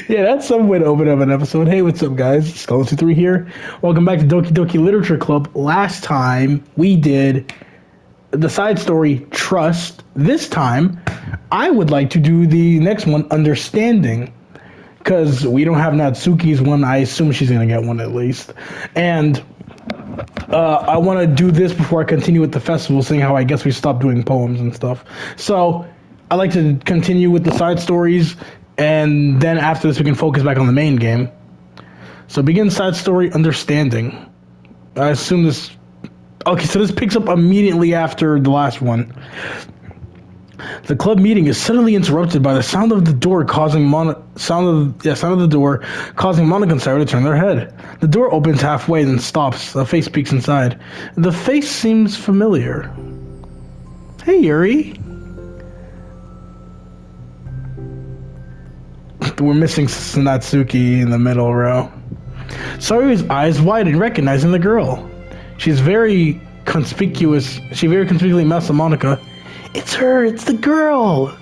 Yeah, that's some way to open up an episode. Hey, what's up, guys? Skull23 here. Welcome back to Doki Doki Literature Club. Last time we did the side story Trust. This time, I would like to do the next one, Understanding. Because we don't have Natsuki's one. I assume she's going to get one at least. And I want to do this before I continue with the festival, seeing how I guess we stopped doing poems and stuff. So I like to continue with the side stories, and then after this we can focus back on the main game. So begin side story Understanding. I assume this... Okay, so this picks up immediately after the last one. The club meeting is suddenly interrupted by the sound of the door causing sound of the door causing Monica and Sayori to turn their head. The door opens halfway, then stops. A face peeks inside. The face seems familiar. Hey, Yuri. We're missing Natsuki in the middle row. Sayori's eyes widen, recognizing the girl. She's very conspicuous. She very conspicuously messed with Monica. It's her, it's the girl.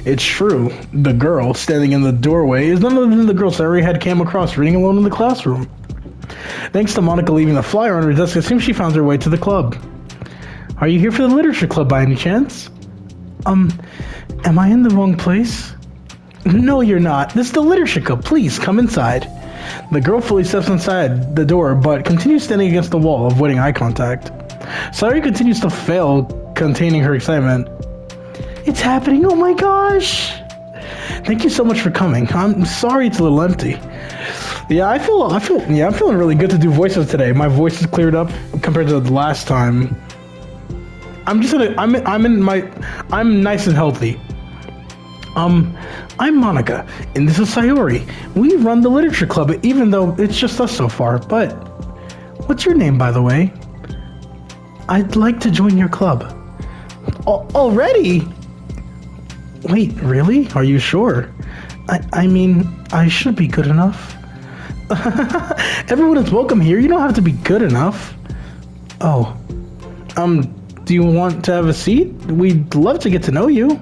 It's true. The girl standing in the doorway is none other than the girl Sayori had came across reading alone in the classroom. Thanks to Monica leaving the flyer on her desk, it seems she found her way to the club. Are you here for the literature club by any chance? Am I in the wrong place? No, you're not. This is the literature club. Please, come inside. The girl fully steps inside the door, but continues standing against the wall, avoiding eye contact. Sayori continues to fail, containing her excitement. It's happening, oh my gosh! Thank you so much for coming. I'm sorry it's a little empty. Yeah, I'm feeling really good to do voices today. My voice is cleared up compared to the last time. I'm nice and healthy. I'm Monica, and this is Sayori. We run the literature club, even though it's just us so far, but what's your name, by the way? I'd like to join your club. Already? Wait, really? Are you sure? I mean, I should be good enough. Everyone is welcome here. You don't have to be good enough. Oh. Do you want to have a seat? We'd love to get to know you.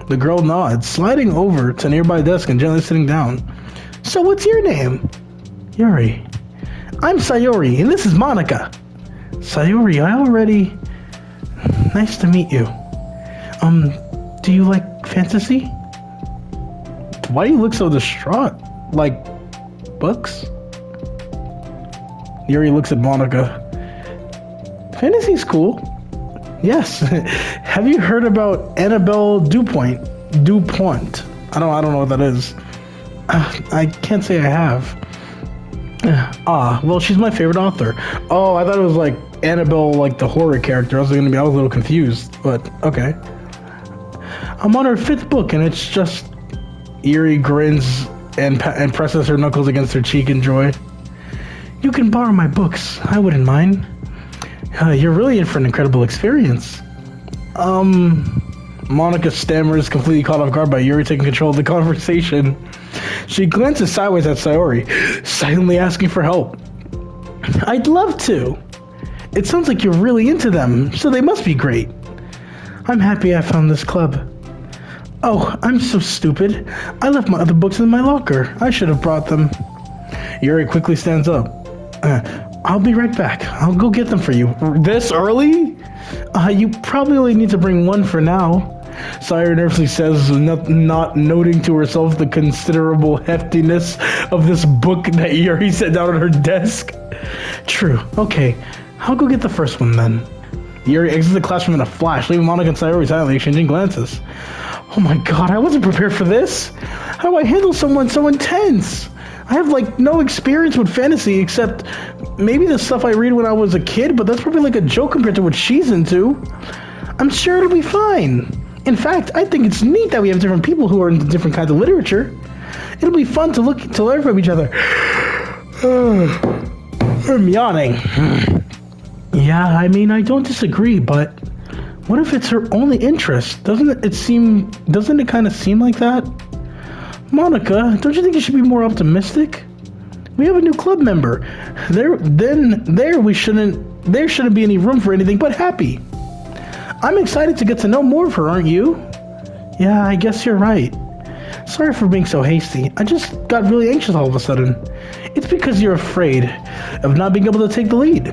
The girl nods, sliding over to a nearby desk and gently sitting down. So what's your name? Yuri. I'm Sayori, and this is Monica. Sayori, Nice to meet you. Do you like fantasy? Why do you look so distraught? Like, books? Yuri looks at Monica. Fantasy's cool. Yes. Have you heard about Annabelle Dupont? I don't know what that is. I can't say I have. Well, she's my favorite author. Oh, I thought it was like Annabelle, like the horror character. I was a little confused, but okay. I'm on her 5th book, and it's just... Yuri grins and presses her knuckles against her cheek in joy. You can borrow my books. I wouldn't mind. You're really in for an incredible experience. Monica stammers, completely caught off guard by Yuri taking control of the conversation. She glances sideways at Sayori, silently asking for help. I'd love to. It sounds like you're really into them, so they must be great. I'm happy I found this club. Oh, I'm so stupid. I left my other books in my locker. I should have brought them. Yuri quickly stands up. I'll be right back. I'll go get them for you. This early? You probably only need to bring one for now. Sayori nervously says, not noting to herself the considerable heftiness of this book that Yuri set down on her desk. True. Okay. I'll go get the first one then. Yuri exits the classroom in a flash, leaving Monica and Sayori silently exchanging glances. Oh my god, I wasn't prepared for this. How do I handle someone so intense? I have like no experience with fantasy except maybe the stuff I read when I was a kid, but that's probably like a joke compared to what she's into. I'm sure it'll be fine. In fact, I think it's neat that we have different people who are into different kinds of literature. It'll be fun to learn from each other. I'm yawning. Yeah, I mean, I don't disagree, but what if it's her only interest? Doesn't it kind of seem like that? Monica, don't you think you should be more optimistic? We have a new club member. There shouldn't be any room for anything but happy. I'm excited to get to know more of her, aren't you? Yeah, I guess you're right. Sorry for being so hasty. I just got really anxious all of a sudden. It's because you're afraid of not being able to take the lead.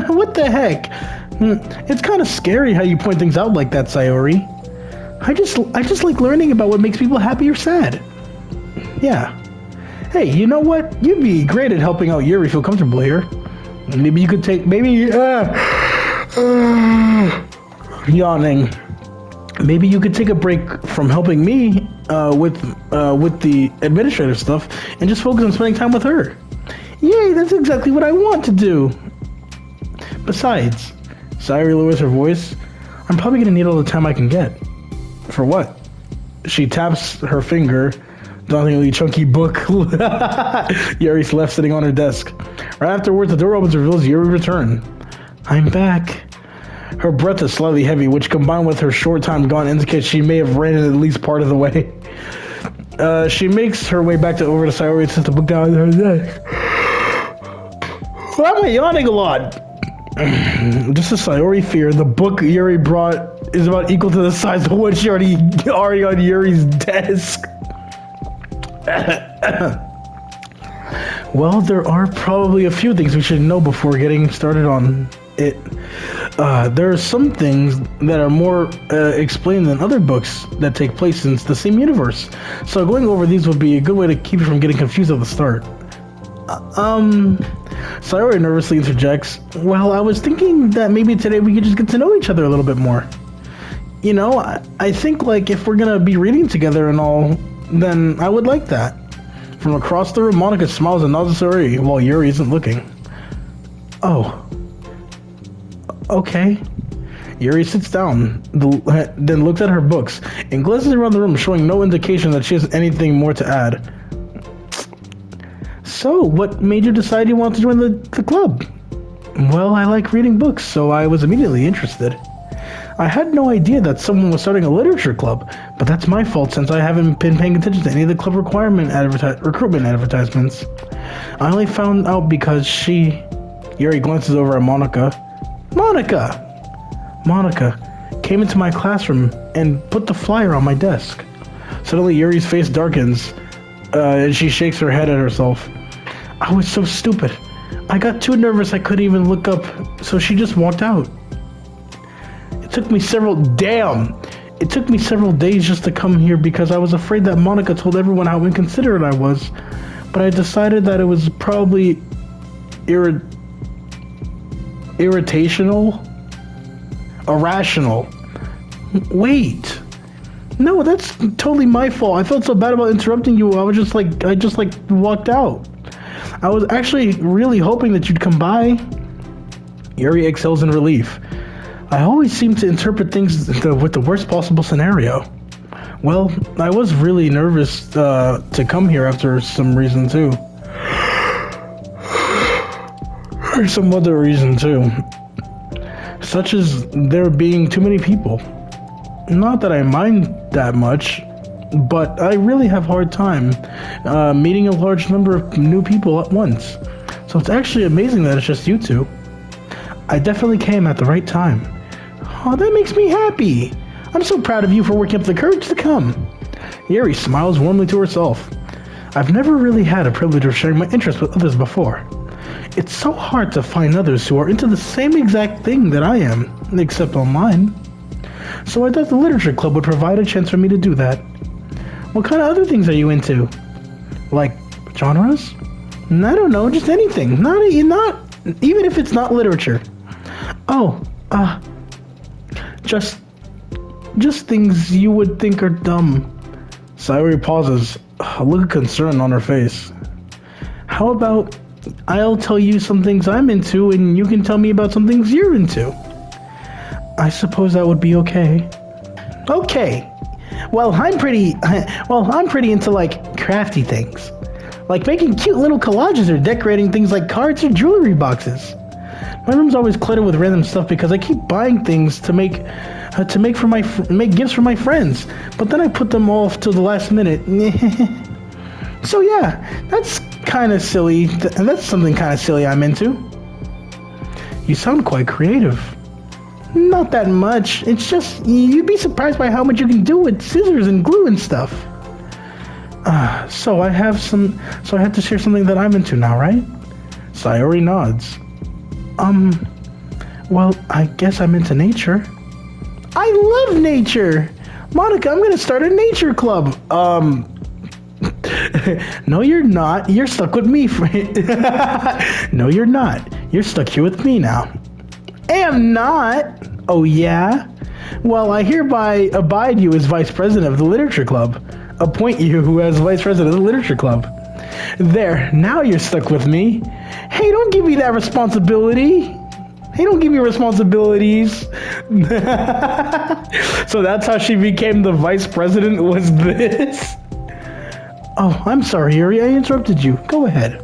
What the heck? It's kind of scary how you point things out like that, Sayori. I just like learning about what makes people happy or sad. Yeah. Hey, you know what? You'd be great at helping out Yuri feel comfortable here. Maybe you could take... Yawning. Maybe you could take a break from helping me with the administrative stuff and just focus on spending time with her. Yay, that's exactly what I want to do. Besides, Sayori lowers her voice. I'm probably going to need all the time I can get. For what? She taps her finger. Dauntingly chunky book. Yuri's left sitting on her desk. Right afterwards, the door opens and reveals Yuri return. I'm back. Her breath is slightly heavy, which combined with her short time gone indicates she may have ran it at least part of the way. She makes her way back over to Sayori and sets the book down on her desk. Why am I yawning a lot? Just as Sayori feared, the book Yuri brought is about equal to the size of what she already on Yuri's desk. Well, there are probably a few things we should know before getting started on it. There are some things that are more explained than other books that take place in the same universe. So going over these would be a good way to keep you from getting confused at the start. Sayori nervously interjects, well, I was thinking that maybe today we could just get to know each other a little bit more. You know, I think like if we're gonna be reading together and all, then I would like that. From across the room, Monica smiles and nods to Sayori while Yuri isn't looking. Oh. Okay. Yuri sits down, then looks at her books, and glances around the room, showing no indication that she has anything more to add. So, what made you decide you wanted to join the club? Well, I like reading books, so I was immediately interested. I had no idea that someone was starting a literature club, but that's my fault since I haven't been paying attention to any of the club recruitment advertisements. I only found out because Yuri glances over at Monica. Monica came into my classroom and put the flyer on my desk. Suddenly, Yuri's face darkens, and she shakes her head at herself. I was so stupid. I got too nervous I couldn't even look up, so she just walked out. It took me several days just to come here because I was afraid that Monica told everyone how inconsiderate I was, but I decided that it was probably irrational. Wait. No, that's totally my fault. I felt so bad about interrupting you. I just walked out. I was actually really hoping that you'd come by. Yuri exhales in relief. I always seem to interpret things with the worst possible scenario. Well, I was really nervous to come here after some reason too. Or some other reason too. Such as there being too many people. Not that I mind that much, but I really have a hard time meeting a large number of new people at once. So it's actually amazing that it's just you two. I definitely came at the right time. Oh, that makes me happy. I'm so proud of you for working up the courage to come. Yuri smiles warmly to herself. I've never really had a privilege of sharing my interests with others before. It's so hard to find others who are into the same exact thing that I am, except online. So I thought the literature club would provide a chance for me to do that. What kind of other things are you into? Like genres? I don't know, just anything. Not even if it's not literature. Oh, just things you would think are dumb. Sayori pauses, a look of concern on her face. How about I'll tell you some things I'm into and you can tell me about some things you're into? I suppose that would be okay. Okay. Well, I'm pretty into like crafty things. Like making cute little collages or decorating things like cards or jewelry boxes. My room's always cluttered with random stuff because I keep buying things to make gifts for my friends, but then I put them off till the last minute. So yeah, that's kind of silly. That's something kind of silly I'm into. You sound quite creative. Not that much. It's just, you'd be surprised by how much you can do with scissors and glue and stuff. So I have to share something that I'm into now, right? Sayori nods. Well, I guess I'm into nature. I love nature! Monica, I'm gonna start a nature club. No, you're not. You're stuck with me, friend. No, you're not. You're stuck here with me now. Am not. Oh, yeah? Well, I hereby abide you as vice president of the literature club. Appoint you as vice president of the literature club. There, now you're stuck with me. Hey, don't give me that responsibility. Hey, don't give me responsibilities. So that's how she became the vice president, was this? Oh, I'm sorry, Yuri. I interrupted you. Go ahead.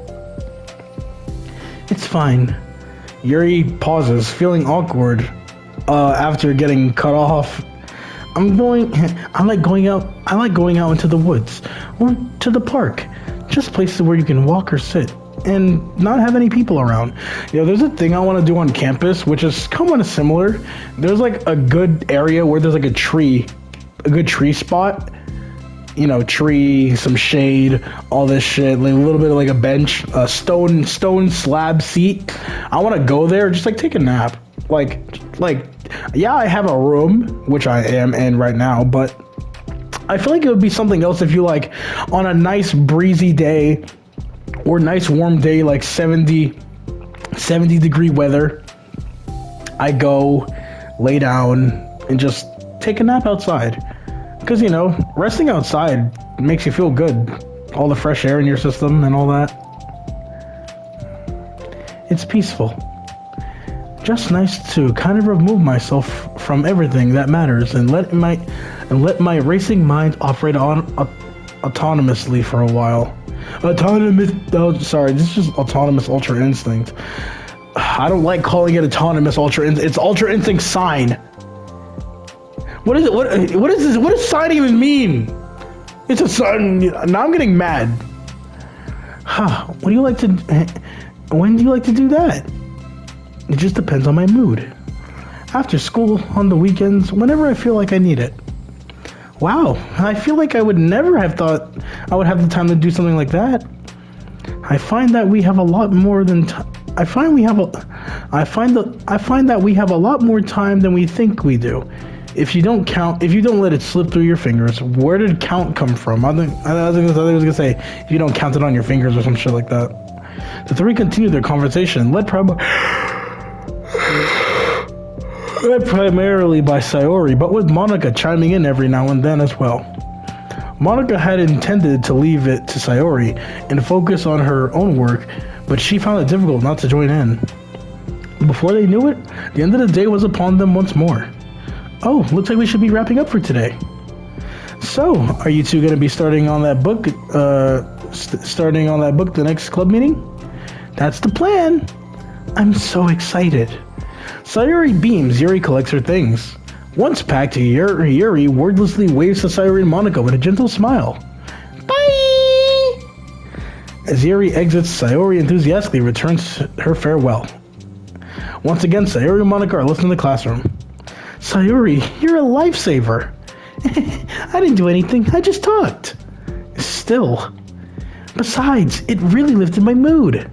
It's fine. Yuri pauses, feeling awkward after getting cut off. I like going out into the woods or to the park. Just places where you can walk or sit and not have any people around. There's a thing I want to do on campus, which is kind of similar. There's like a good area where there's like a good tree spot. Tree, some shade, all this shit, like a little bit of like a bench, a stone slab seat. I want to go there, just like take a nap. Yeah, I have a room, which I am in right now, but I feel like it would be something else if you like on a nice breezy day or nice warm day, like 70 degree weather, I go lay down and just take a nap outside. Because, resting outside makes you feel good. All the fresh air in your system and all that. It's peaceful. Just nice to kind of remove myself from everything that matters and let my racing mind operate autonomously for a while. This is just autonomous ultra instinct. I don't like calling it autonomous ultra instinct. It's ultra instinct sign. What is it? What is this? What does sign even mean? It's a sign. Now I'm getting mad. When do you like to do that? It just depends on my mood. After school, on the weekends, whenever I feel like I need it. Wow, I feel like I would never have thought I would have the time to do something like that. I find that we have a lot more time than we think we do. If you don't let it slip through your fingers. Where did count come from? I was gonna say, if you don't count it on your fingers or some shit like that. The three continued their conversation, led primarily by Sayori, but with Monica chiming in every now and then as well. Monica had intended to leave it to Sayori and focus on her own work, but she found it difficult not to join in. Before they knew it, the end of the day was upon them once more. Oh, looks like we should be wrapping up for today. So, are you two going to be starting on that book, the next club meeting? That's the plan. I'm so excited. Sayori beams. Yuri collects her things. Once packed, Yuri wordlessly waves to Sayori and Monica with a gentle smile. Bye! As Yuri exits, Sayori enthusiastically returns her farewell. Once again, Sayori and Monica are listening to the classroom. Sayori, you're a lifesaver. I didn't do anything, I just talked. Still. Besides, it really lifted my mood.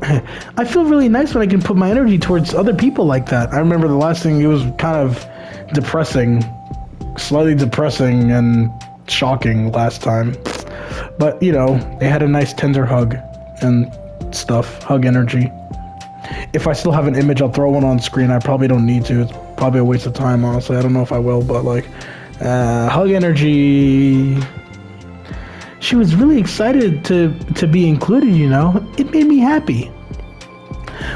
I feel really nice when I can put my energy towards other people like that. I remember the last thing, it was kind of depressing. Slightly depressing and shocking last time. But, they had a nice tender hug and stuff. Hug energy. If I still have an image, I'll throw one on screen. I probably don't need to. It's probably a waste of time, honestly. I don't know if I will, but hug energy. She was really excited to be included, It made me happy.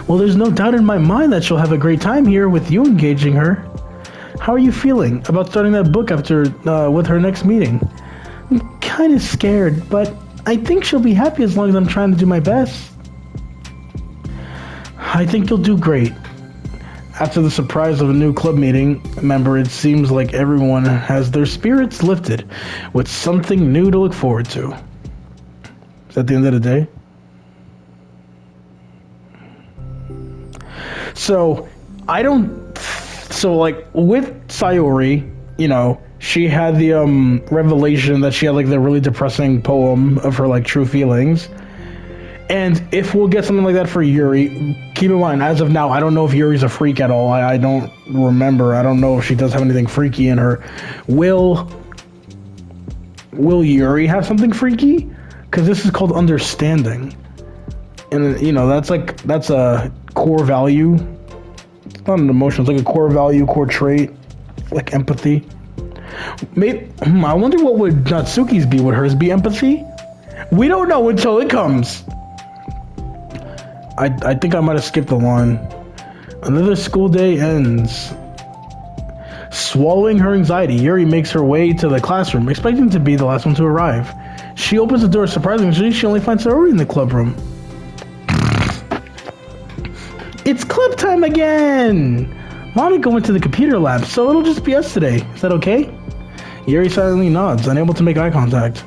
Well, there's no doubt in my mind that she'll have a great time here with you engaging her. How are you feeling about starting that book after with her next meeting? I'm kind of scared, but I think she'll be happy as long as I'm trying to do my best. I think you'll do great. After the surprise of a new club meeting member, it seems like everyone has their spirits lifted with something new to look forward to. Is that the end of the day? So, I don't So like with Sayori, you know, she had the revelation that she had like the really depressing poem of her like true feelings. And if we'll get something like that for Yuri, keep in mind, as of now, I don't know if Yuri's a freak at all. I don't remember. I don't know if she does have anything freaky in her. Will Yuri have something freaky? Because this is called understanding. And, you know, that's a core value. It's not an emotion. It's like a core value, core trait. Like empathy. I wonder what would Natsuki's be. Would hers be empathy? We don't know until it comes. I think I might have skipped the line. Another school day ends. Swallowing her anxiety, Yuri makes her way to the classroom, expecting to be the last one to arrive. She opens the door, surprisingly, she only finds Sayori in the club room. It's club time again! Monica went to the computer lab, so it'll just be us today. Is that okay? Yuri silently nods, unable to make eye contact.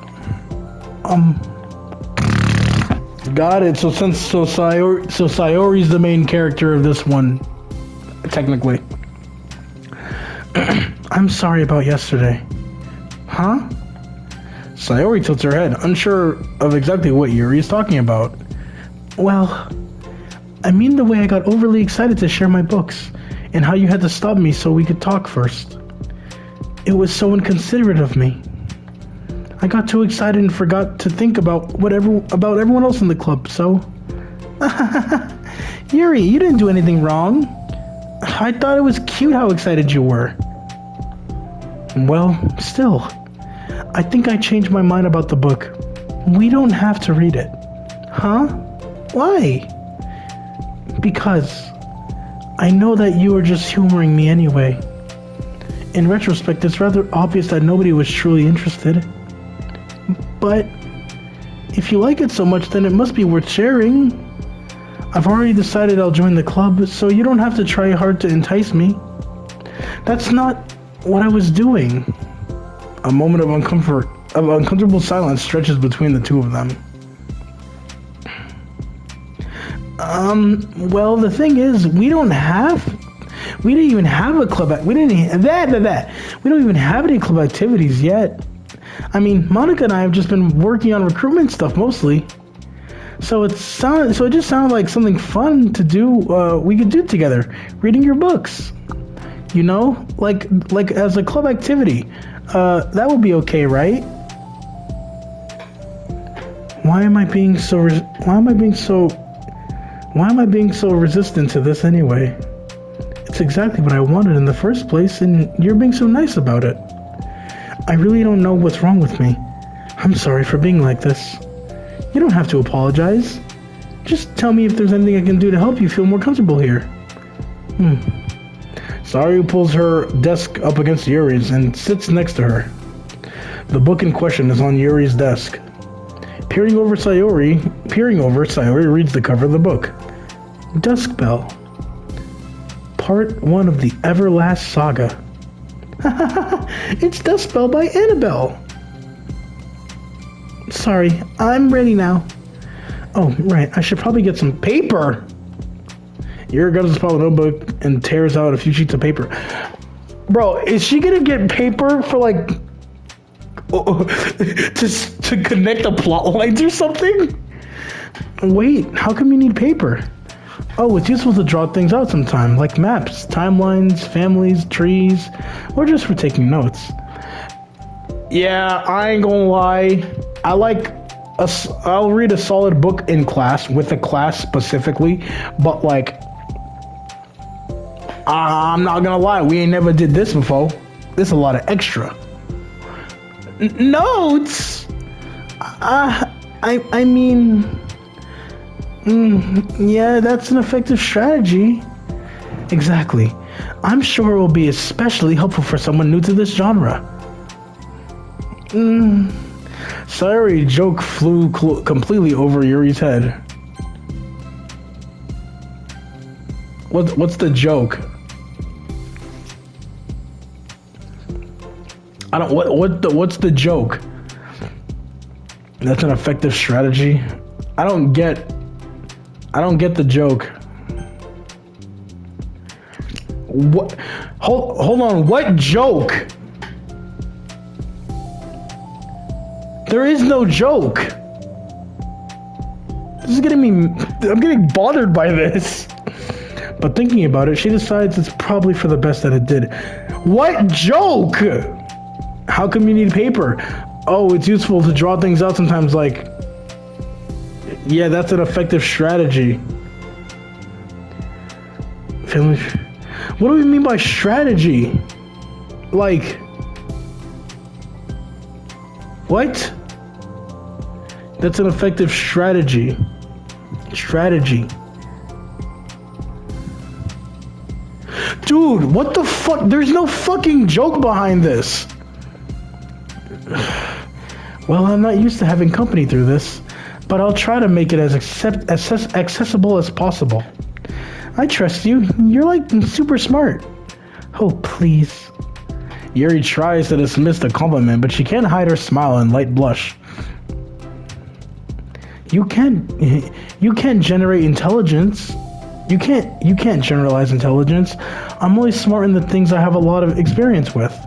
Got it. So Sayori's the main character of this one, technically. I'm sorry about yesterday. Huh? Sayori tilts her head, unsure of exactly what Yuri is talking about. Well, I mean the way I got overly excited to share my books, and how you had to stop me so we could talk first. It was so inconsiderate of me. I got too excited and forgot to think about everyone else in the club, so... Yuri, you didn't do anything wrong. I thought it was cute how excited you were. Well, still, I think I changed my mind about the book. We don't have to read it. Huh? Why? Because I know that you were just humoring me anyway. In retrospect, it's rather obvious that nobody was truly interested. But if you like it so much, then it must be worth sharing. I've already decided I'll join the club, so you don't have to try hard to entice me. That's not what I was doing. A moment of uncomfortable silence stretches between the two of them. Well, the thing is, we didn't even have a club. We don't even have any club activities yet. I mean, Monica and I have just been working on recruitment stuff mostly. So it just sounded like something fun to do. We could do together, reading your books. You know, like as a club activity. That would be okay, right? Why am I being so resistant to this anyway? It's exactly what I wanted in the first place, and you're being so nice about it. I really don't know what's wrong with me. I'm sorry for being like this. You don't have to apologize. Just tell me if there's anything I can do to help you feel more comfortable here. Sayori pulls her desk up against Yuri's and sits next to her. The book in question is on Yuri's desk. Peering over, Sayori reads the cover of the book. Dusk Bell. Part 1 of the Everlast Saga. It's Dusk Bell by Annabelle. Sorry, I'm ready now. Oh, right, I should probably get some paper. Yuri grabs a small notebook and tears out a few sheets of paper. Bro, is she gonna get paper for like... to connect the plot lines or something? Wait, how come you need paper? Oh, it's useful to draw things out sometime, like maps, timelines, families, trees, or just for taking notes. Yeah, I ain't gonna lie. I'll read a solid book in class, with a class specifically, but like, I'm not gonna lie, we ain't never did this before. There's a lot of extra. Notes? I mean... yeah, that's an effective strategy. Exactly. I'm sure it will be especially helpful for someone new to this genre. Sorry, joke flew completely over Yuri's head. What's the joke? What's the joke? That's an effective strategy. I don't get the joke. What? Hold on. What joke? There is no joke. This is getting me. I'm getting bothered by this. But thinking about it, she decides it's probably for the best that it did. What joke? How come you need paper? Oh, it's useful to draw things out sometimes, like... Yeah, that's an effective strategy. What do we mean by strategy? Like... What? That's an effective strategy. Strategy. Dude, what the fuck? There's no fucking joke behind this. Well, I'm not used to having company through this, but I'll try to make it as accessible as possible. I trust you. You're like super smart. Oh, please. Yuri tries to dismiss the compliment, but she can't hide her smile and light blush. You can't generate intelligence. You can't generalize intelligence. I'm only smart in the things I have a lot of experience with.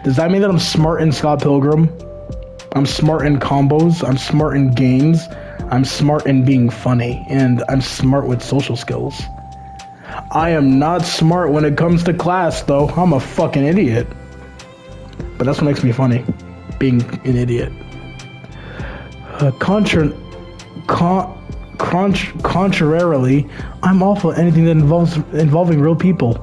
Does that mean that I'm smart in Scott Pilgrim? I'm smart in combos. I'm smart in games. I'm smart in being funny. And I'm smart with social skills. I am not smart when it comes to class, though. I'm a fucking idiot. But that's what makes me funny. Being an idiot. Contrarily, I'm awful at anything that involving real people.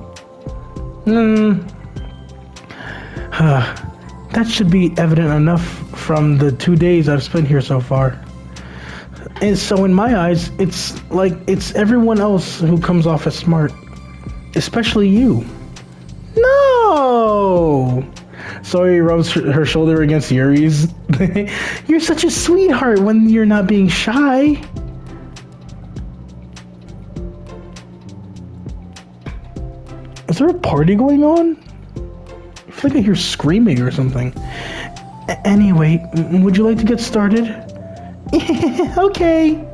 That should be evident enough from the 2 days I've spent here so far. And so in my eyes, it's like it's everyone else who comes off as smart. Especially you. No! Sawyer rubs her shoulder against Yuri's. You're such a sweetheart when you're not being shy. Is there a party going on? I feel like I hear screaming or something. Anyway, would you like to get started? Okay.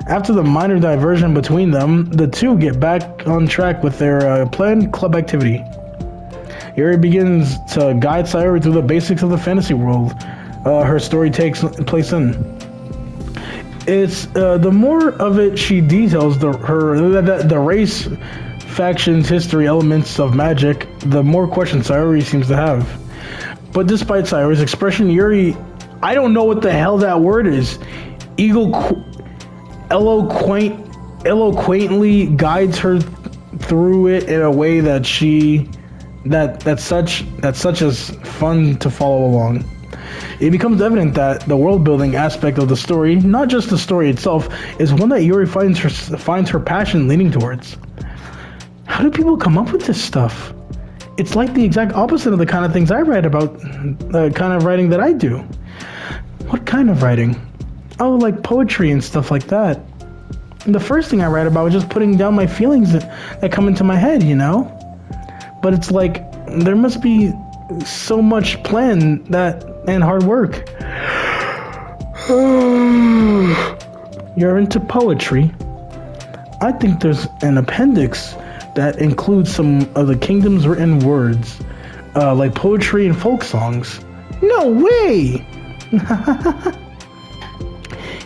After the minor diversion between them, the two get back on track with their planned club activity. Yuri begins to guide Sayori through the basics of the fantasy world her story takes place in. It's the more of it she details the race, factions, history, elements of magic, the more questions Sayori seems to have. But despite Sayori's expression, Yuri, I don't know what the hell that word is, eloquently guides her through it in a way that that's such as fun to follow along. It becomes evident that the world-building aspect of the story, not just the story itself, is one that Yuri finds her passion leaning towards. How do people come up with this stuff? It's like the exact opposite of the kind of things I write about, the kind of writing that I do. What kind of writing? Oh, like poetry and stuff like that. And the first thing I write about is just putting down my feelings that come into my head, you know? But it's like, there must be so much plan and hard work. You're into poetry? I think there's an appendix that includes some of the kingdom's written words, like poetry and folk songs. No way!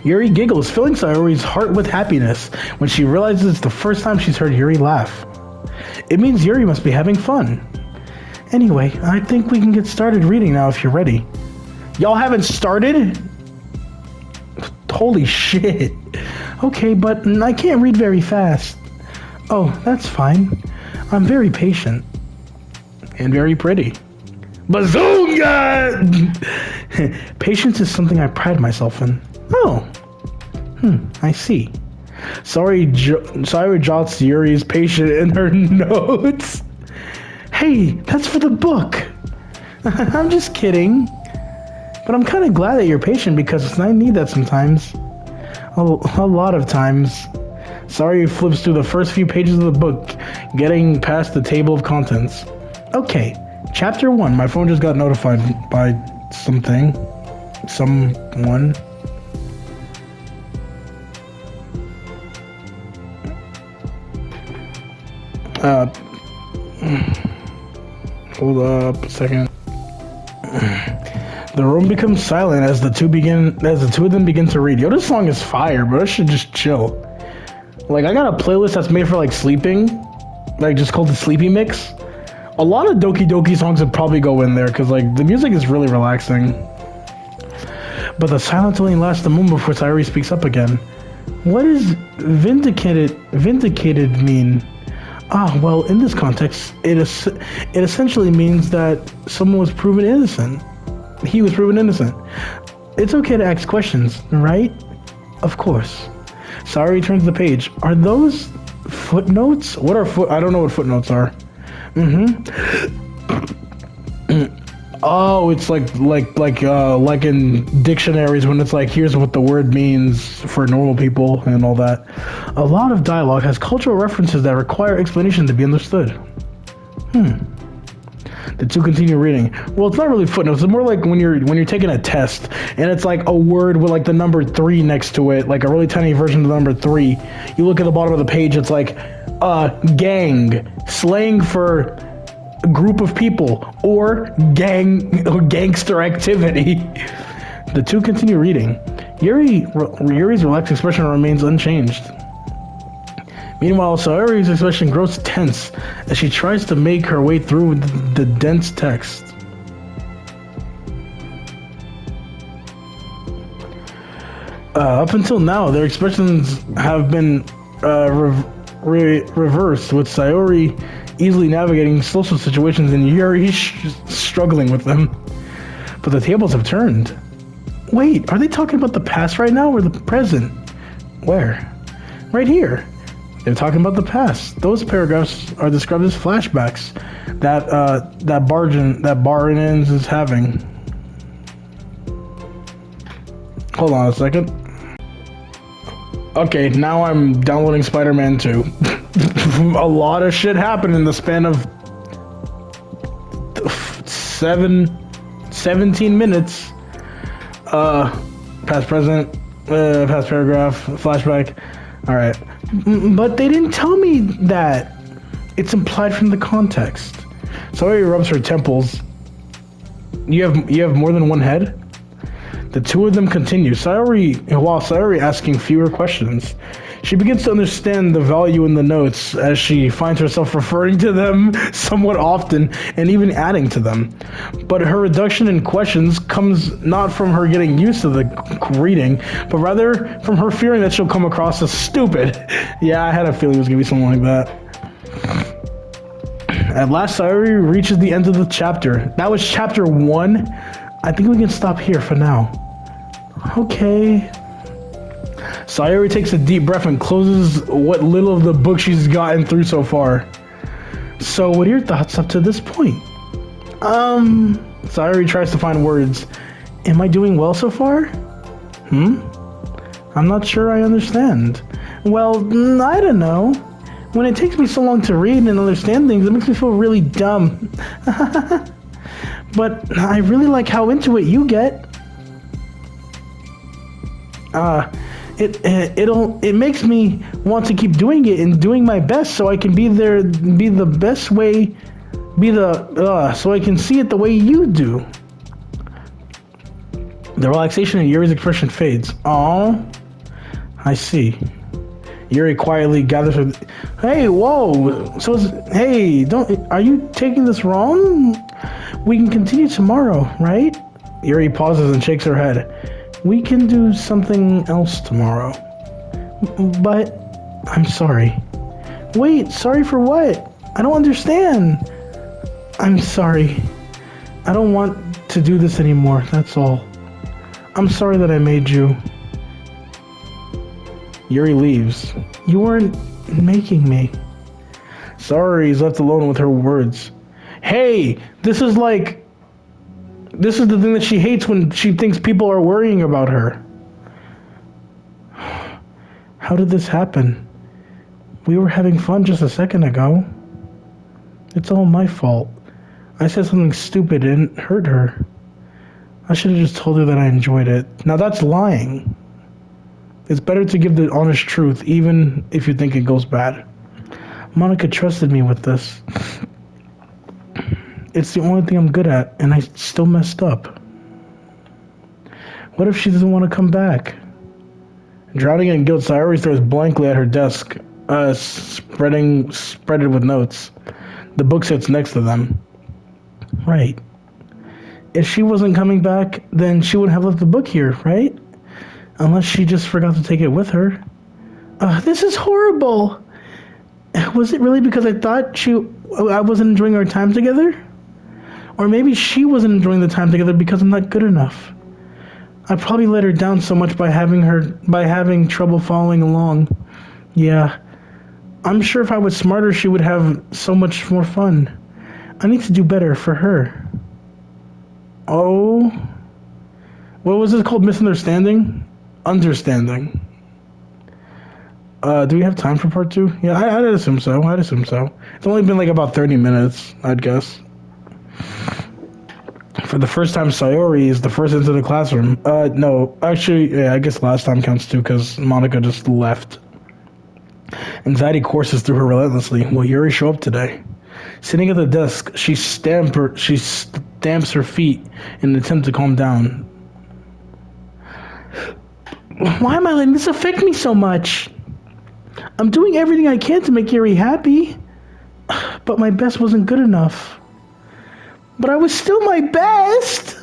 Yuri giggles, filling Sayori's heart with happiness when she realizes it's the first time she's heard Yuri laugh. It means Yuri must be having fun. Anyway, I think we can get started reading now if you're ready. Y'all haven't started? Holy shit. Okay, but I can't read very fast. Oh, that's fine. I'm very patient. And very pretty. Bazoonga! Patience is something I pride myself in. Oh. I see. Sayori jots Yuri's patient in her notes. Hey, that's for the book. I'm just kidding. But I'm kind of glad that you're patient because I need that sometimes. A lot of times. Sayori flips through the first few pages of the book, getting past the table of contents. Okay, chapter 1. My phone just got notified by someone. Hold up a second. The room becomes silent as the two of them begin to read. Yo, this song is fire, bro. I should just chill. Like, I got a playlist that's made for like sleeping, like just called the Sleepy Mix. A lot of Doki Doki songs would probably go in there because like the music is really relaxing. But the silence only lasts a moment before Sayori speaks up again. What does vindicated mean? Ah, well, in this context, it essentially means that someone was proven innocent. He was proven innocent. It's okay to ask questions, right? Of course. Sayori turns the page. Are those footnotes? What are I don't know what footnotes are. Oh, it's like in dictionaries when it's like, here's what the word means for normal people and all that. A lot of dialogue has cultural references that require explanation to be understood. The two continue reading. Well, it's not really footnotes. It's more like when you're taking a test and it's like a word with like the number 3 next to it, like a really tiny version of the number 3. You look at the bottom of the page, it's like gang, slang for a group of people, or gangster activity. The two continue reading. Yuri's relaxed expression remains unchanged. Meanwhile, Sayori's expression grows tense as she tries to make her way through the dense text. Up until now, their expressions have been reversed, with Sayori easily navigating social situations and Yuri struggling with them. But the tables have turned. Wait, are they talking about the past right now or the present? Where? Right here. They're talking about the past. Those paragraphs are described as flashbacks that Barinens is having. Hold on a second. Okay, now I'm downloading Spider-Man 2. A lot of shit happened in the span of 17 minutes. Past, present, past paragraph, flashback. Alright. But they didn't tell me that. It's implied from the context. Sayori rubs her temples. You have more than one head? The two of them continue. While Sayori asking fewer questions. She begins to understand the value in the notes as she finds herself referring to them somewhat often and even adding to them. But her reduction in questions comes not from her getting used to the reading, but rather from her fearing that she'll come across as stupid. Yeah, I had a feeling it was going to be something like that. At last, Sayori reaches the end of the chapter. That was chapter 1. I think we can stop here for now. Okay. Sayori takes a deep breath and closes what little of the book she's gotten through so far. So, what are your thoughts up to this point? Sayori tries to find words. Am I doing well so far? I'm not sure I understand. Well, I don't know. When it takes me so long to read and understand things, it makes me feel really dumb. But I really like how into it you get. It makes me want to keep doing it and doing my best so I can so I can see it the way you do. The relaxation in Yuri's expression fades. Aww. I see. Yuri quietly gathers her. Hey, whoa! Are you taking this wrong? We can continue tomorrow, right? Yuri pauses and shakes her head. We can do something else tomorrow. But I'm sorry. Wait, sorry for what? I don't understand. I'm sorry. I don't want to do this anymore, that's all. I'm sorry that I made you. Yuri leaves. You weren't making me. Sayori is left alone with her words. Hey, this is the thing that she hates when she thinks people are worrying about her. How did this happen? We were having fun just a second ago. It's all my fault. I said something stupid and hurt her. I should have just told her that I enjoyed it. Now that's lying. It's better to give the honest truth, even if you think it goes bad. Monica trusted me with this. it's the only thing I'm good at, and I still messed up. What if she doesn't want to come back? Drowning in guilt, Sayori stares blankly at her desk, spreaded with notes. The book sits next to them. Right. If she wasn't coming back, then she wouldn't have left the book here, right? Unless she just forgot to take it with her. This is horrible. Was it really because I thought I wasn't enjoying our time together? Or maybe she wasn't enjoying the time together because I'm not good enough. I probably let her down so much by having trouble following along. Yeah. I'm sure if I was smarter, she would have so much more fun. I need to do better for her. Oh. What was it called? Misunderstanding? Understanding. Do we have time for part 2? Yeah, I'd assume so. It's only been like about 30 minutes, I'd guess. For the first time, Sayori is the first into the classroom. No. Actually, yeah, I guess last time counts too, because Monica just left. Anxiety courses through her relentlessly. Will Yuri show up today? Sitting at the desk, she stamps her feet in an attempt to calm down. Why am I letting this affect me so much? I'm doing everything I can to make Yuri happy, but my best wasn't good enough. But I was still my best!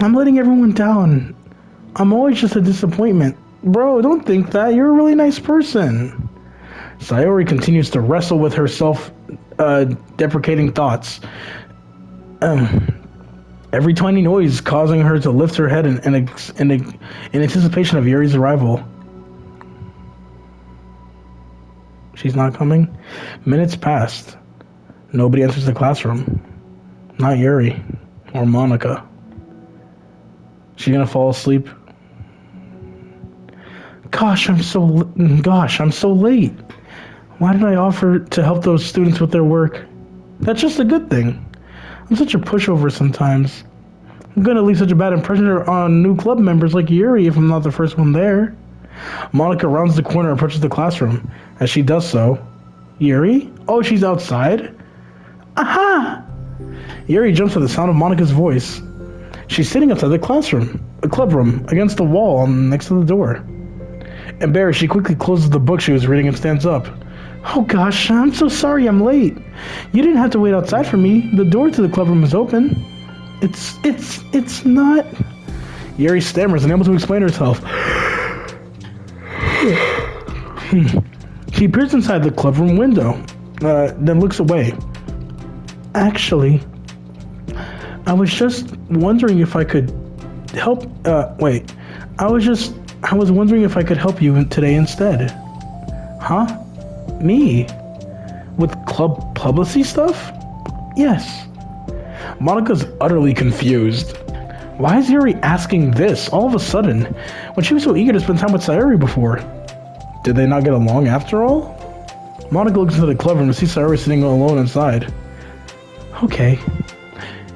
I'm letting everyone down. I'm always just a disappointment. Bro, don't think that. You're a really nice person. Sayori continues to wrestle with her self-deprecating thoughts. Every tiny noise causing her to lift her head in anticipation of Yuri's arrival. She's not coming? Minutes passed. Nobody enters the classroom. Not Yuri. Or Monica. She gonna fall asleep? Gosh, I'm so late. Why did I offer to help those students with their work? That's just a good thing. I'm such a pushover sometimes. I'm gonna leave such a bad impression on new club members like Yuri if I'm not the first one there. Monica rounds the corner and approaches the classroom. As she does so, Yuri? Oh, she's outside? Aha! Yuri jumps at the sound of Monica's voice. She's sitting outside the club room, against the wall next to the door. Embarrassed, she quickly closes the book she was reading and stands up. Oh gosh, I'm so sorry I'm late. You didn't have to wait outside for me. The door to the club room is open. It's not... Yuri stammers, unable to explain herself. She peers inside the clubroom window, then looks away. Actually, I was just wondering if I could help. I was wondering if I could help you today instead. Huh? Me? With club publicity stuff? Yes. Monica's utterly confused. Why is Yuri asking this all of a sudden, when she was so eager to spend time with Sayori before? Did they not get along after all? Monica looks into the clubroom and sees Sayori sitting alone inside. Okay.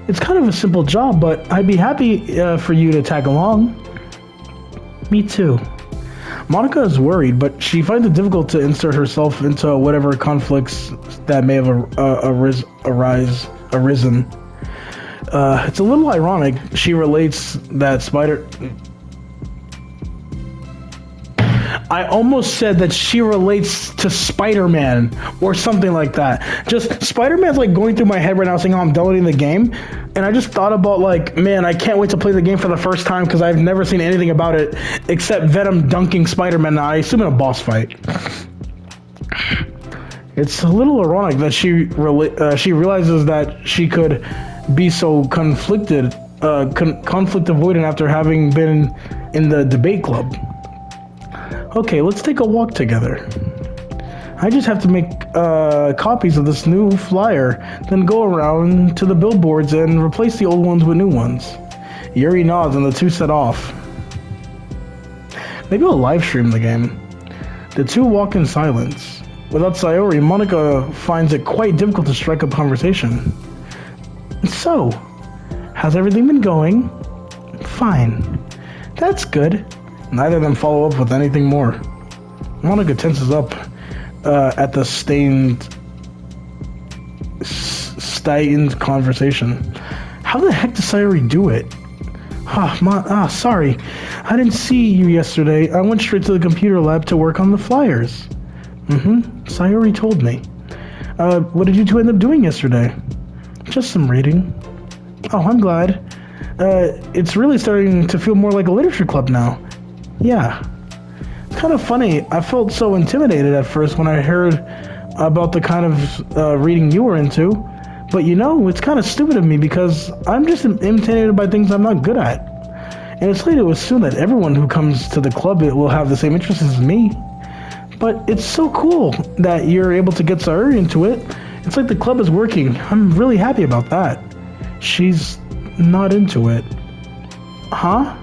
It's kind of a simple job, but I'd be happy for you to tag along. Me too. Monica is worried, but she finds it difficult to insert herself into whatever conflicts that may have arisen. It's a little ironic. She relates that I almost said that she relates to Spider-Man or something like that. Just Spider-Man's like going through my head right now saying, oh, I'm downloading the game. And I just thought about like, man, I can't wait to play the game for the first time because I've never seen anything about it except Venom dunking Spider-Man. Now, I assume in a boss fight. It's a little ironic that she realizes that she could be so conflict avoidant after having been in the debate club. Okay, let's take a walk together. I just have to make copies of this new flyer, then go around to the billboards and replace the old ones with new ones. Yuri nods and the two set off. Maybe I'll live stream the game. The two walk in silence. Without Sayori, Monica finds it quite difficult to strike up conversation. So, how's everything been going? Fine. That's good. Neither of them follow up with anything more. Monica tenses up at the heightened conversation. How the heck does Sayori do it? Sorry. I didn't see you yesterday. I went straight to the computer lab to work on the flyers. Sayori told me. What did you two end up doing yesterday? Just some reading. Oh, I'm glad. It's really starting to feel more like a literature club now. Yeah. Kind of funny. I felt so intimidated at first when I heard about the kind of reading you were into. But it's kind of stupid of me because I'm just intimidated by things I'm not good at. And it's late to assume that everyone who comes to the club will have the same interests as me. But it's so cool that you're able to get Sayori into it. It's like the club is working. I'm really happy about that. She's not into it. Huh?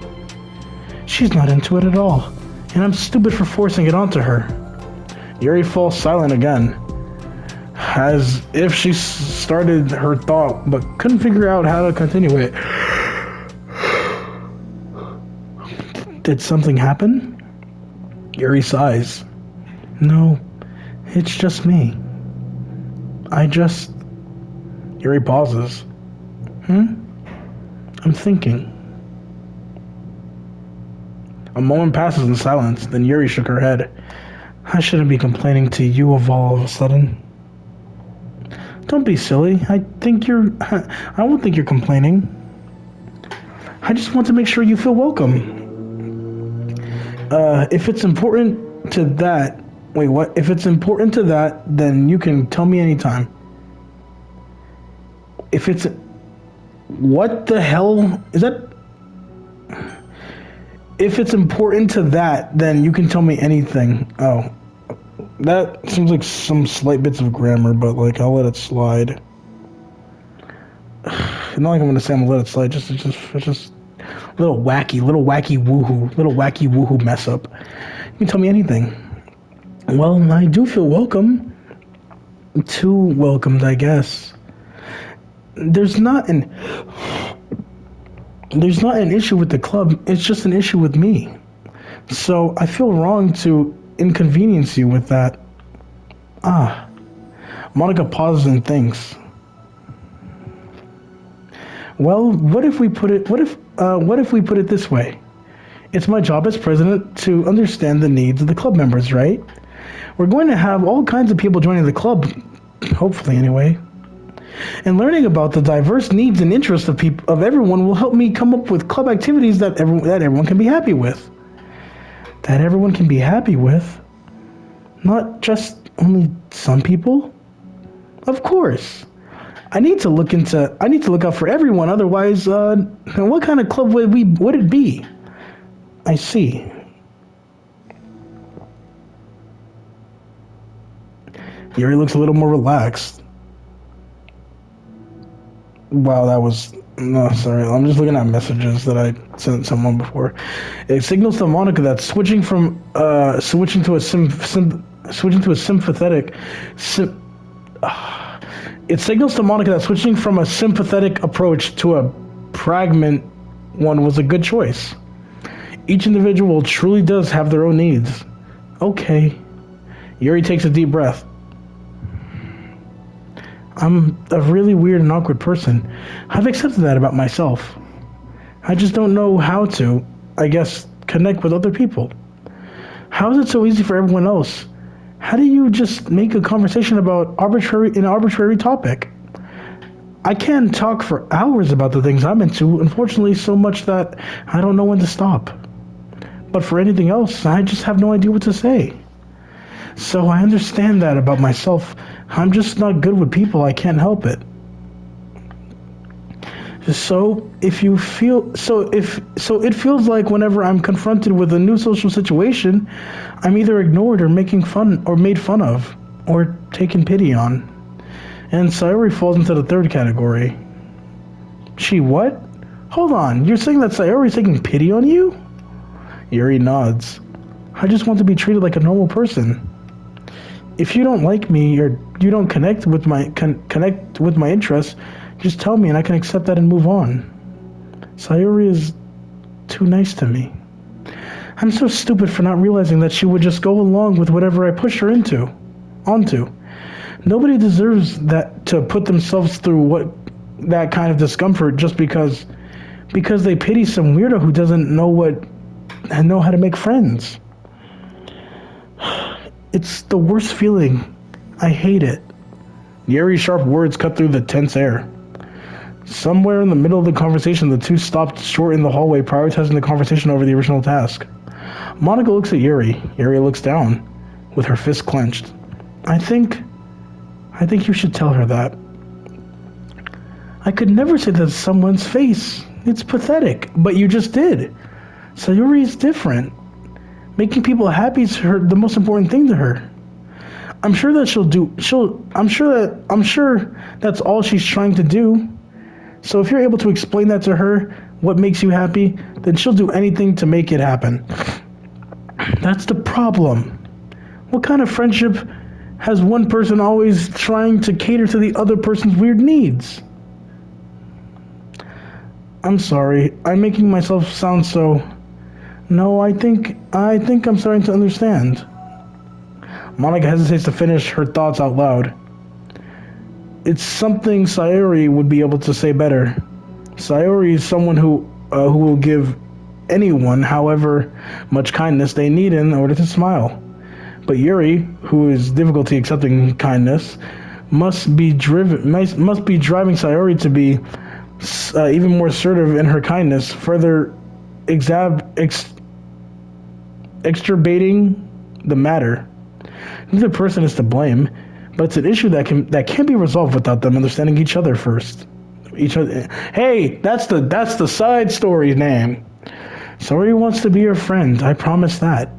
She's not into it at all. And I'm stupid for forcing it onto her. Yuri falls silent again. As if she started her thought, but couldn't figure out how to continue it. Did something happen? Yuri sighs. No, it's just me. Yuri pauses. I'm thinking. A moment passes in silence, then Yuri shook her head. I shouldn't be complaining to you of a sudden. Don't be silly. I won't think you're complaining. I just want to make sure you feel welcome. If it's important to that... Wait, what? If it's important to that, then you can tell me anytime. If it's... What the hell? Is that... If it's important to that, then you can tell me anything. Oh. That seems like some slight bits of grammar, but, I'll let it slide. Not like I'm gonna say I'm gonna let it slide, it's just little wacky woohoo mess up. You can tell me anything. Well, I do feel welcome. Too welcomed, I guess. There's not an issue with the club, it's just an issue with me. So I feel wrong to inconvenience you with that. Monica pauses and thinks. Well, what if we put it this way? It's my job as president to understand the needs of the club members, right? We're going to have all kinds of people joining the club, hopefully anyway. And learning about the diverse needs and interests of everyone will help me come up with club activities that everyone can be happy with. That everyone can be happy with? Not just only some people? Of course. I need to look out for everyone, otherwise, what kind of club would it be? I see. Yuri looks a little more relaxed. Wow, that was... No, sorry. I'm just looking at messages that I sent someone before. It signals to Monica that switching to a sympathetic approach to a pragmatic one was a good choice. Each individual truly does have their own needs. Okay. Yuri takes a deep breath. I'm a really weird and awkward person. I've accepted that about myself. I just don't know how to, I guess, connect with other people. How is it so easy for everyone else? How do you just make a conversation about an arbitrary topic? I can talk for hours about the things I'm into, unfortunately so much that I don't know when to stop. But for anything else, I just have no idea what to say. So I understand that about myself. I'm just not good with people. I can't help it. So it feels like whenever I'm confronted with a new social situation, I'm either ignored or made fun of, or taken pity on. And Sayori falls into the third category. She what? Hold on, you're saying that Sayori's taking pity on you? Yuri nods. I just want to be treated like a normal person. If you don't like me or you don't connect with my interests, just tell me and I can accept that and move on. Sayori is too nice to me. I'm so stupid for not realizing that she would just go along with whatever I pushed her onto. Nobody deserves that to put themselves through that kind of discomfort just because they pity some weirdo who doesn't know how to make friends. It's the worst feeling. I hate it. Yuri's sharp words cut through the tense air. Somewhere in the middle of the conversation, the two stopped short in the hallway, prioritizing the conversation over the original task. Monica looks at Yuri. Yuri looks down, with her fist clenched. I think you should tell her that. I could never say that to someone's face. It's pathetic, but you just did. Sayori is different. Making people happy is the most important thing to her. I'm sure that's all she's trying to do. So if you're able to explain that to her, what makes you happy, then she'll do anything to make it happen. That's the problem. What kind of friendship has one person always trying to cater to the other person's weird needs? I'm sorry. I'm making myself sound so... No, I think I'm starting to understand. Monica hesitates to finish her thoughts out loud. It's something Sayori would be able to say better. Sayori is someone who will give anyone however much kindness they need in order to smile. But Yuri, who has difficulty accepting kindness, must be driving Sayori to be even more assertive in her kindness, further exturbating the matter. Neither person is to blame, but it's an issue that can't be resolved without them understanding each other first. Hey, that's the side story's name. Sayori wants to be your friend. I promise that.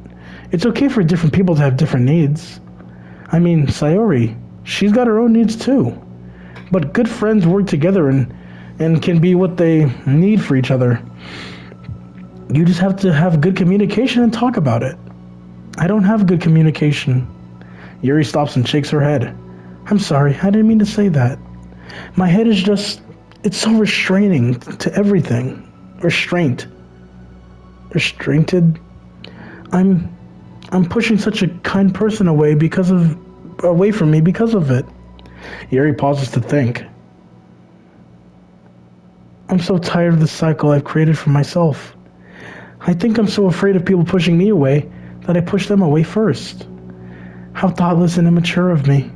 It's okay for different people to have different needs. I mean, Sayori, she's got her own needs too. But good friends work together and can be what they need for each other. You just have to have good communication and talk about it. I don't have good communication. Yuri stops and shakes her head. I'm sorry, I didn't mean to say that. My head is just... It's so restraining to everything. Restrainted. I'm pushing such a kind person away from me because of it. Yuri pauses to think. I'm so tired of the cycle I've created for myself. I think I'm so afraid of people pushing me away that I push them away first. How thoughtless and immature of me.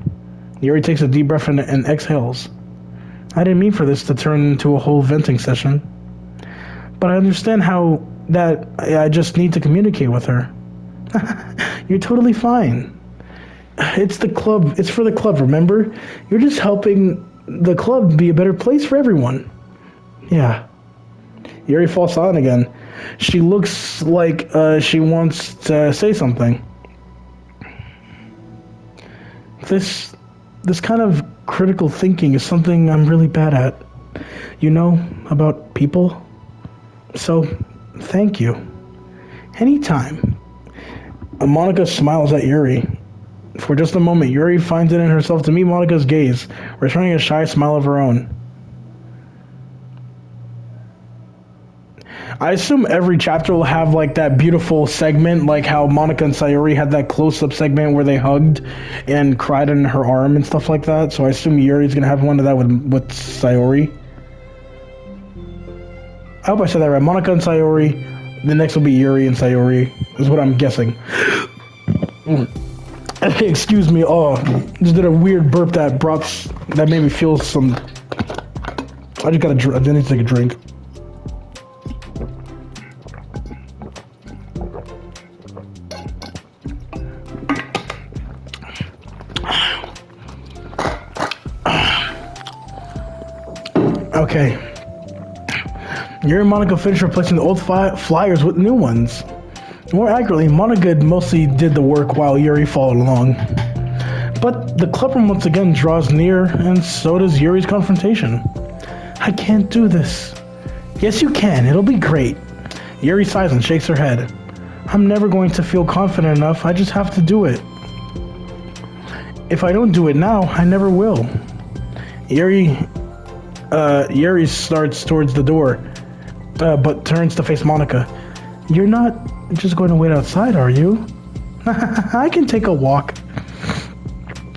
Yuri takes a deep breath and exhales. I didn't mean for this to turn into a whole venting session. But I understand how that I just need to communicate with her. You're totally fine. It's the club. It's for the club, remember? You're just helping the club be a better place for everyone. Yeah. Yuri falls silent again. She looks like she wants to say something. This kind of critical thinking is something I'm really bad at. You know, about people. So, thank you. Anytime. Monica smiles at Yuri. For just a moment, Yuri finds it in herself to meet Monica's gaze, returning a shy smile of her own. I assume every chapter will have like that beautiful segment, like how Monica and Sayori had that close-up segment where they hugged and cried in her arm and stuff like that. So I assume Yuri's gonna have one of that with Sayori. I hope I said that right. Monica and Sayori. The next will be Yuri and Sayori, is what I'm guessing. Excuse me. Oh, just did a weird burp that made me feel some. I need to take a drink. Okay. Yuri and Monica finished replacing the old flyers with new ones. More accurately, Monica mostly did the work while Yuri followed along. But the clubroom once again draws near, and so does Yuri's confrontation. I can't do this. Yes, you can. It'll be great. Yuri sighs and shakes her head. I'm never going to feel confident enough. I just have to do it. If I don't do it now, I never will. Yuri starts towards the door, but turns to face Monica. You're not just going to wait outside, are you? I can take a walk.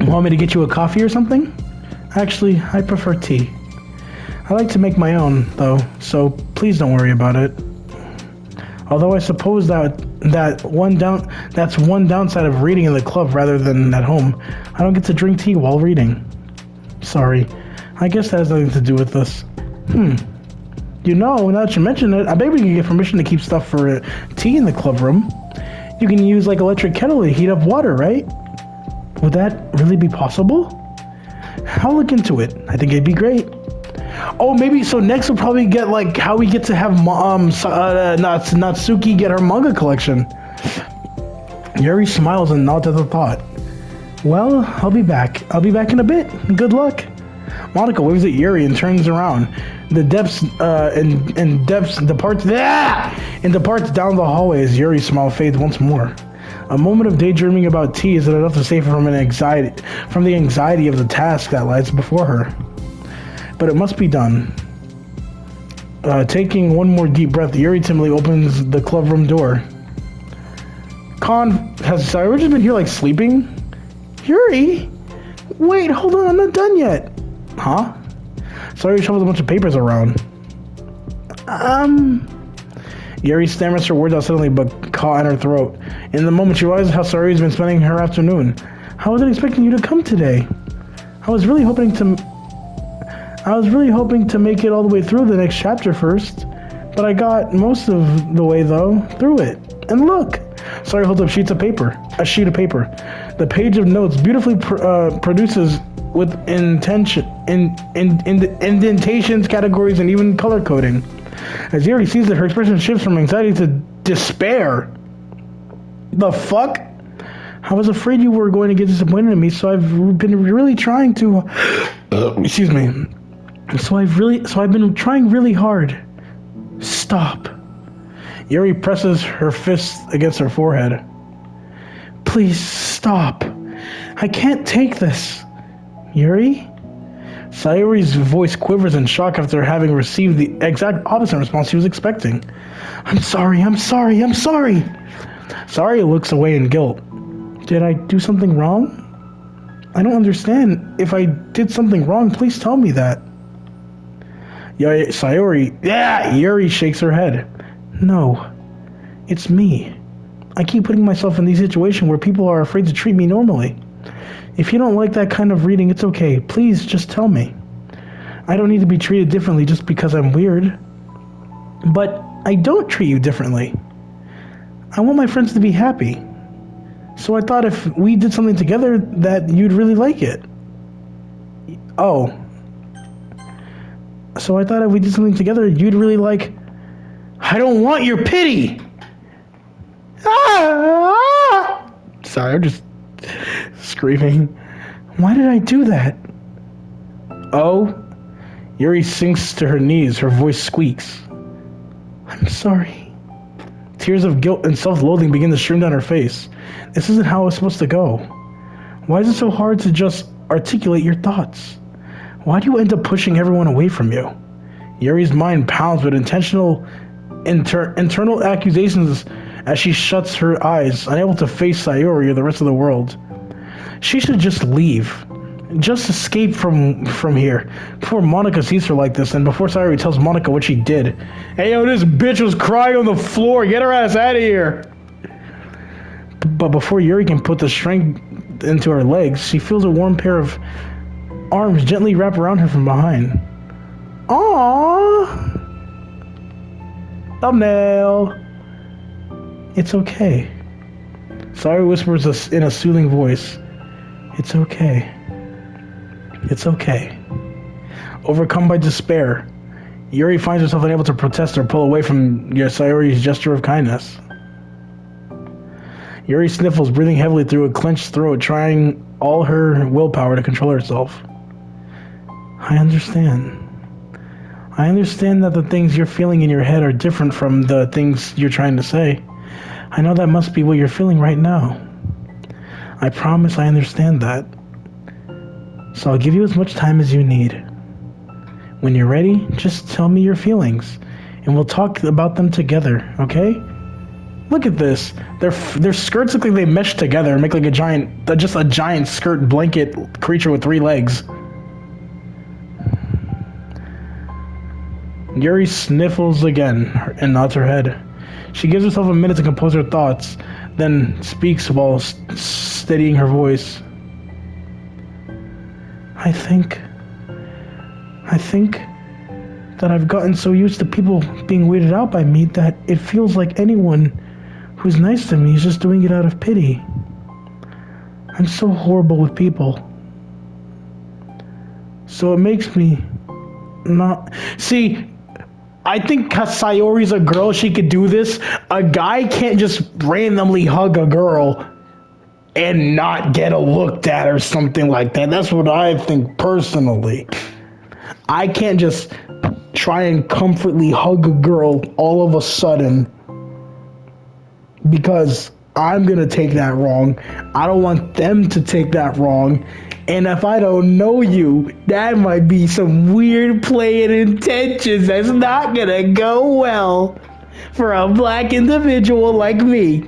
Want me to get you a coffee or something? Actually, I prefer tea. I like to make my own, though, so please don't worry about it. Although I suppose that's one downside of reading in the club rather than at home. I don't get to drink tea while reading. Sorry. I guess that has nothing to do with this. You know, now that you mention it, I bet we can get permission to keep stuff for tea in the club room. You can use like electric kettle to heat up water, right? Would that really be possible? I'll look into it. I think it'd be great. Oh, maybe so. Next, we'll probably get like how we get to have Natsuki get her manga collection. Yuri smiles and nods at the thought. Well, I'll be back. I'll be back in a bit. Good luck. Monica waves at Yuri and turns around. The depths departs down the hallway as Yuri's smile fades once more. A moment of daydreaming about tea isn't enough to save her from the anxiety of the task that lies before her. But it must be done. Taking one more deep breath, Yuri timidly opens the club room door. Has Sayori just been here like sleeping? Yuri? Wait, hold on, I'm not done yet. Huh? Sayori shovels a bunch of papers around. Yuri stammers her words out suddenly but caught in her throat. In the moment she realizes how Sayori's been spending her afternoon. I wasn't expecting you to come today. I was really hoping to make it all the way through the next chapter first, but I got most of the way through it. And look! Sayori holds up a sheet of paper. The page of notes beautifully produces with indentations, categories, and even color coding. As Yuri sees it, her expression shifts from anxiety to despair. The fuck? I was afraid you were going to get disappointed in me, so I've been really trying to... excuse me. So I've been trying really hard. Stop. Yuri presses her fist against her forehead. Please stop. I can't take this. Yuri? Sayori's voice quivers in shock after having received the exact opposite response she was expecting. I'm sorry. Sayori looks away in guilt. Did I do something wrong? I don't understand. If I did something wrong, please tell me that. Yuri shakes her head. No, it's me. I keep putting myself in these situations where people are afraid to treat me normally. If you don't like that kind of reading, it's okay. Please just tell me. I don't need to be treated differently just because I'm weird. But I don't treat you differently. I want my friends to be happy. So I thought if we did something together that you'd really like it. Oh. So I thought if we did something together you'd really like... I don't want your pity! Ah! Sorry, I'm just screaming. Why did I do that? Oh? Yuri sinks to her knees, her voice squeaks. I'm sorry. Tears of guilt and self-loathing begin to stream down her face. This isn't how it's supposed to go. Why is it so hard to just articulate your thoughts? Why do you end up pushing everyone away from you? Yuri's mind pounds with intentional internal accusations as she shuts her eyes, unable to face Sayori or the rest of the world. She should just leave. Just escape from here before Monica sees her like this and before Sayori tells Monica what she did. Hey yo, this bitch was crying on the floor. Get her ass out of here. But before Yuri can put the strength into her legs, she feels a warm pair of arms gently wrap around her from behind. Aww. Thumbnail. It's okay. Sayori whispers in a soothing voice. It's okay. It's okay. Overcome by despair, Yuri finds herself unable to protest or pull away from Sayori's gesture of kindness. Yuri sniffles, breathing heavily through a clenched throat, trying all her willpower to control herself. I understand. I understand that the things you're feeling in your head are different from the things you're trying to say. I know that must be what you're feeling right now. I promise I understand that. So I'll give you as much time as you need. When you're ready, just tell me your feelings, and we'll talk about them together, okay? Look at this. Their skirts look like they mesh together and make like just a giant skirt blanket creature with 3 legs. Yuri sniffles again and nods her head. She gives herself a minute to compose her thoughts, then speaks while steadying her voice. I think that I've gotten so used to people being weirded out by me that it feels like anyone who's nice to me is just doing it out of pity. I'm so horrible with people. So it makes me not... See, I think Sayori's a girl, she could do this. A guy can't just randomly hug a girl and not get a looked at or something like that. That's what I think personally. I can't just try and comfortably hug a girl all of a sudden because I'm gonna take that wrong. I don't want them to take that wrong. And if I don't know you, that might be some weird play and intentions that's not gonna go well for a black individual like me.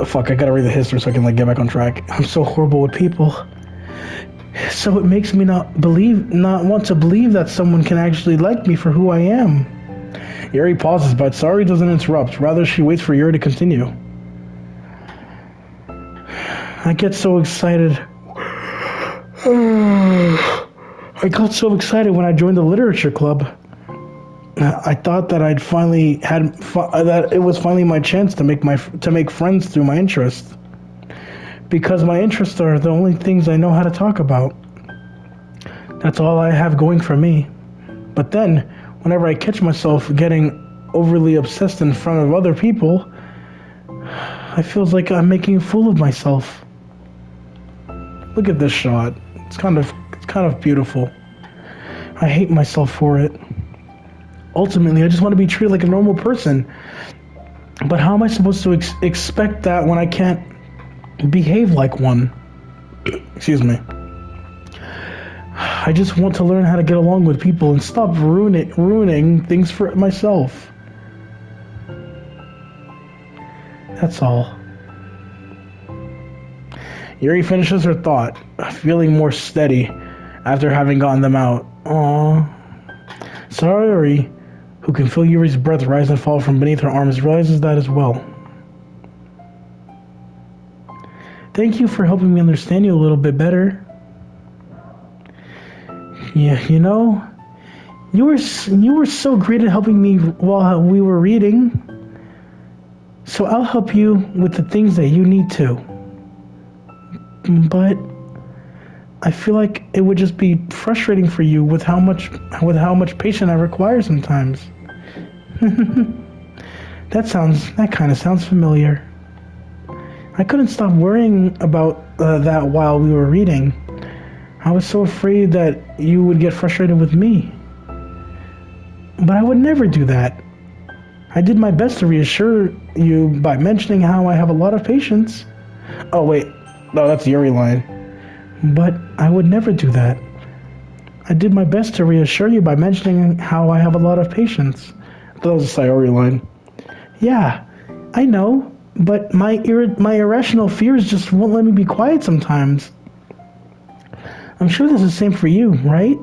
Fuck, I gotta read the history so I can get back on track. I'm so horrible with people. So it makes me not want to believe that someone can actually like me for who I am. Yuri pauses, but Sayori doesn't interrupt. Rather, she waits for Yuri to continue. I get so excited. I got so excited when I joined the literature club. I thought that that it was finally my chance to make friends through my interests. Because my interests are the only things I know how to talk about. That's all I have going for me. But then, whenever I catch myself getting overly obsessed in front of other people, I feel like I'm making a fool of myself. Look at this shot. It's kind of beautiful. I hate myself for it. Ultimately, I just want to be treated like a normal person. But how am I supposed to expect that when I can't behave like one? Excuse me. I just want to learn how to get along with people and stop ruining things for myself. That's all. Yuri finishes her thought, feeling more steady after having gotten them out. Aww. Sayori, who can feel Yuri's breath rise and fall from beneath her arms, realizes that as well. Thank you for helping me understand you a little bit better. Yeah, you know, you were so great at helping me while we were reading. So I'll help you with the things that you need to. But I feel like it would just be frustrating for you with how much patience I require sometimes. That kind of sounds familiar. I couldn't stop worrying about that while we were reading. I was so afraid that you would get frustrated with me. But I would never do that. I did my best to reassure you by mentioning how I have a lot of patience. Oh wait, no, that's the Yuri line. But I would never do that. I did my best to reassure you by mentioning how I have a lot of patience. I thought that was a Sayori line. Yeah, I know, but my irrational fears just won't let me be quiet sometimes. I'm sure this is the same for you, right?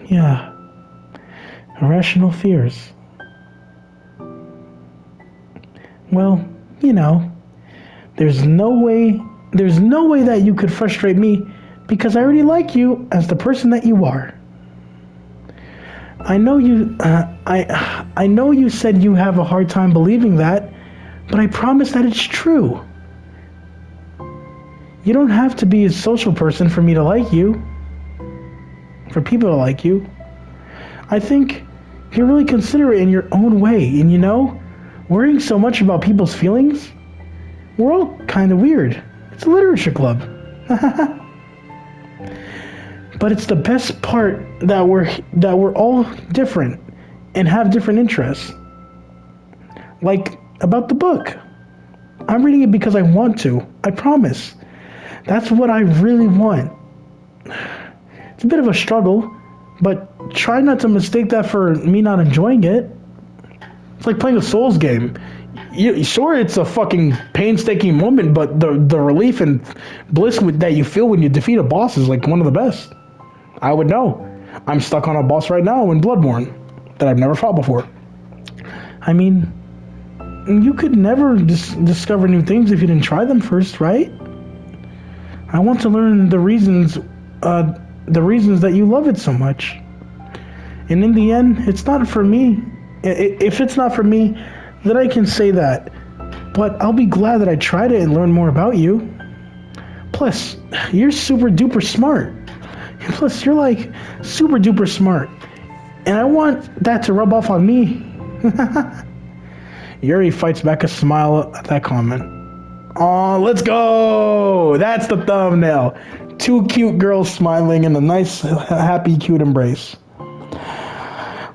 Yeah. Irrational fears. Well, you know, there's no way that you could frustrate me because I already like you as the person that you are. I know I know you said you have a hard time believing that, but I promise that it's true. You don't have to be a social person for me to like you. For people to like you. I think you're really considerate in your own way, and you know, worrying so much about people's feelings, we're all kind of weird. It's a literature club. But it's the best part that we're all different and have different interests. Like about the book. I'm reading it because I want to. I promise. That's what I really want. It's a bit of a struggle, But try not to mistake that for me not enjoying it. It's like playing a Souls game. Sure, it's a fucking painstaking moment, but the relief and bliss that you feel when you defeat a boss is like one of the best. I would know. I'm stuck on a boss right now in Bloodborne that I've never fought before. I mean, you could never discover new things if you didn't try them first, right? I want to learn the reasons that you love it so much. And in the end, it's not for me. If it's not for me, then I can say that. But I'll be glad that I tried it and learned more about you. Plus, you're super duper smart. Plus, you're like super duper smart. And I want that to rub off on me. Yuri fights back a smile at that comment. Aw, let's go! That's the thumbnail. Two cute girls smiling in a nice, happy, cute embrace.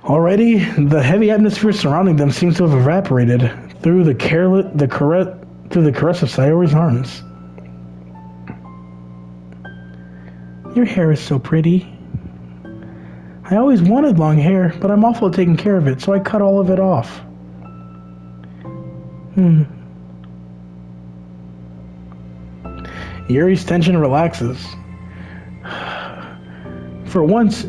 Already, the heavy atmosphere surrounding them seems to have evaporated through the caress of Sayori's arms. Your hair is so pretty. I always wanted long hair, but I'm awful at taking care of it, so I cut all of it off. Yuri's tension relaxes. For once,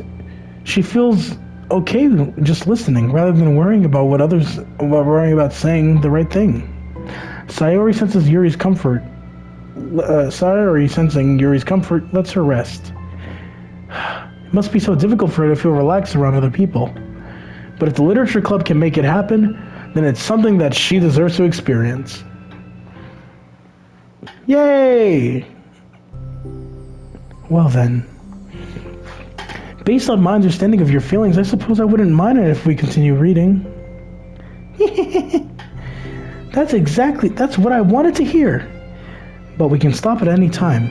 she feels okay just listening rather than worrying about saying the right thing. Sayori senses Yuri's comfort. Sayori sensing Yuri's comfort lets her rest. It must be so difficult for her to feel relaxed around other people. But if the literature club can make it happen, then it's something that she deserves to experience. Yay! Well then. Based on my understanding of your feelings, I suppose I wouldn't mind it if we continue reading. That's what I wanted to hear. But we can stop at any time.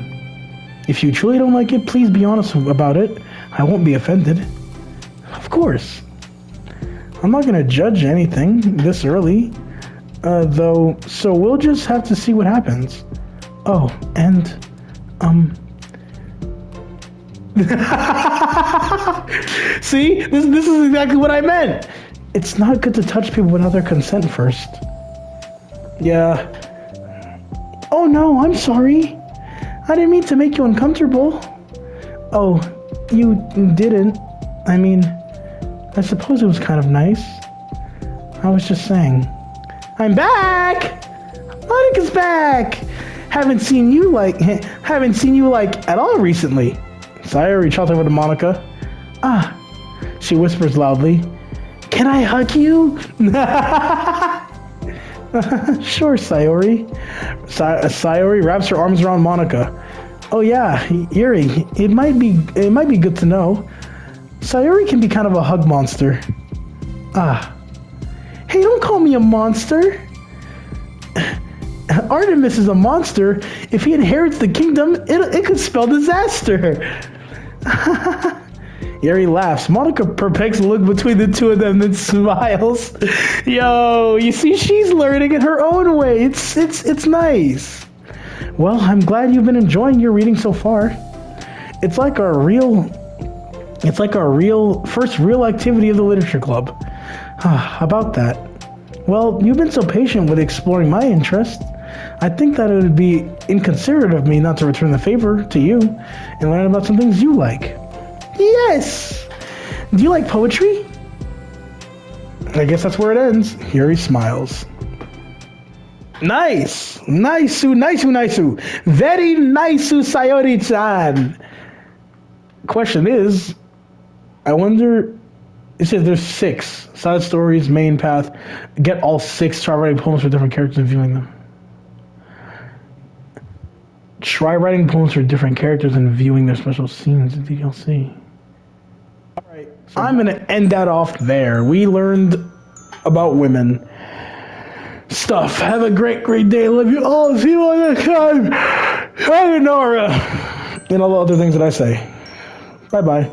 If you truly don't like it, please be honest about it. I won't be offended. Of course. I'm not gonna judge anything this early. Though, so we'll just have to see what happens. Oh, and, see? This is exactly what I meant. It's not good to touch people without their consent first. Yeah. Oh no, I'm sorry. I didn't mean to make you uncomfortable. Oh, you didn't. I mean, I suppose it was kind of nice. I was just saying. I'm back! Monika's back! Haven't seen you like at all recently. Sayori reached out over to Monika. Ah, she whispers loudly. Can I hug you? Sure, Sayori. Sayori wraps her arms around Monika. Oh yeah, Yuri, it might be good to know. Sayori can be kind of a hug monster. Ah. Hey, don't call me a monster. Artemis is a monster. If he inherits the kingdom, it could spell disaster. Yuri laughs. Monika perplexed look between the two of them, then smiles. Yo, you see, she's learning in her own way. It's nice. Well, I'm glad you've been enjoying your reading so far. It's like our first real activity of the literature club. About that. Well, you've been so patient with exploring my interest. I think that it would be inconsiderate of me not to return the favor to you and learn about some things you like. Yes! Do you like poetry? I guess that's where it ends. Yuri smiles. Nice! Nice-u. Very nice-u, Sayori-chan! Question is, I wonder, it says there's 6 side stories, main path. Get all 6, try writing poems for different characters and viewing them. Try writing poems for different characters and viewing their special scenes in DLC. Alright, so I'm gonna end that off there. We learned about women. Stuff. Have a great day. Love you all. See you all next time. Sayonara. And all the other things that I say. Bye-bye.